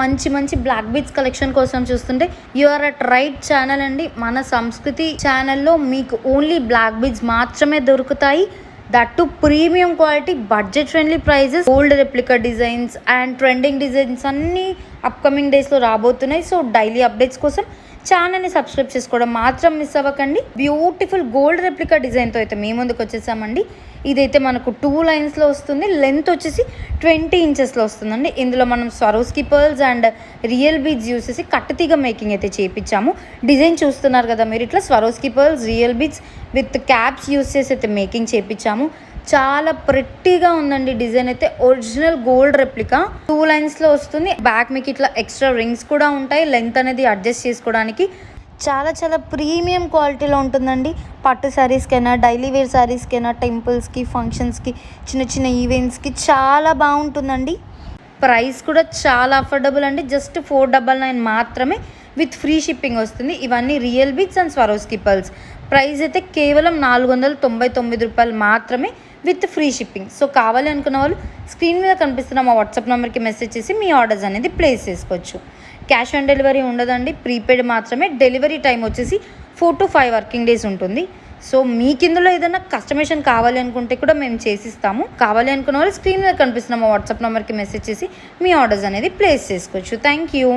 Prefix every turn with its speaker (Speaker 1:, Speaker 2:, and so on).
Speaker 1: మంచి మంచి black beads collection కోసం చూస్తుంటే you are at right channel అండి. మన సంస్కృతి ఛానల్లో మీకు ఓన్లీ బ్లాక్ బీడ్స్ మాత్రమే దొరుకుతాయి. That too premium quality, budget friendly prices, gold replica designs and trending designs అన్నీ అప్కమింగ్ డేస్లో రాబోతున్నాయి. సో డైలీ అప్డేట్స్ కోసం ఛానల్ని సబ్స్క్రైబ్ చేసుకోవడం మాత్రం మిస్ అవ్వకండి. బ్యూటిఫుల్ గోల్డ్ రెప్లికా డిజైన్తో అయితే మీ ముందుకు వచ్చేసామండి. ఇదైతే మనకు 2 లైన్స్లో వస్తుంది. లెంత్ వచ్చేసి 20 ఇంచెస్లో వస్తుందండి. ఇందులో మనం Swarovski pearls and real beads use చేసి కట్టుతీగ మేకింగ్ అయితే చేయించాము. డిజైన్ చూస్తున్నారు కదా మీరు, ఇట్లా Swarovski pearls, real beads with caps use చేసి అయితే మేకింగ్ చేయించాము. చాలా ప్రెట్టీగా ఉందండి. డిజైన్ అయితే ఒరిజినల్ గోల్డ్ రెప్లికా 2 లైన్స్లో వస్తుంది. బ్యాక్ మీకు ఇట్లా ఎక్స్ట్రా రింగ్స్ కూడా ఉంటాయి, లెంత్ అనేది అడ్జస్ట్ చేసుకోవడానికి. చాలా చాలా ప్రీమియం క్వాలిటీలో ఉంటుందండి. పట్టు శారీస్కైనా, డైలీ వేర్ శారీస్కైనా, టెంపుల్స్కి, ఫంక్షన్స్కి, చిన్న చిన్న ఈవెంట్స్కి చాలా బాగుంటుందండి. ప్రైస్ కూడా చాలా అఫోర్డబుల్ అండి. జస్ట్ 499 మాత్రమే విత్ ఫ్రీ షిప్పింగ్ వస్తుంది. ఇవన్నీ real beads and Swarovski pearls. Price అయితే కేవలం 499 రూపాయలు మాత్రమే విత్ ఫ్రీ షిప్పింగ్. సో కావాలి అనుకున్న వాళ్ళు స్క్రీన్ మీద కనిపిస్తున్న మా వాట్సాప్ నెంబర్కి మెసేజ్ చేసి మీ ఆర్డర్స్ అనేది ప్లేస్ చేసుకోవచ్చు. క్యాష్ ఆన్ డెలివరీ ఉండదండి, ప్రీపెయిడ్ మాత్రమే. డెలివరీ టైం వచ్చేసి 4 to 5 వర్కింగ్ డేస్ ఉంటుంది. సో మీకు ఇందులో ఏదైనా కస్టమైజేషన్ కావాలి అనుకుంటే కూడా మేము చేసిస్తాము. కావాలి అనుకున్న వాళ్ళు స్క్రీన్ మీద కనిపిస్తున్న మా వాట్సాప్ నెంబర్కి మెసేజ్ చేసి మీ ఆర్డర్స్ అనేది ప్లేస్ చేసుకోవచ్చు. Thank you.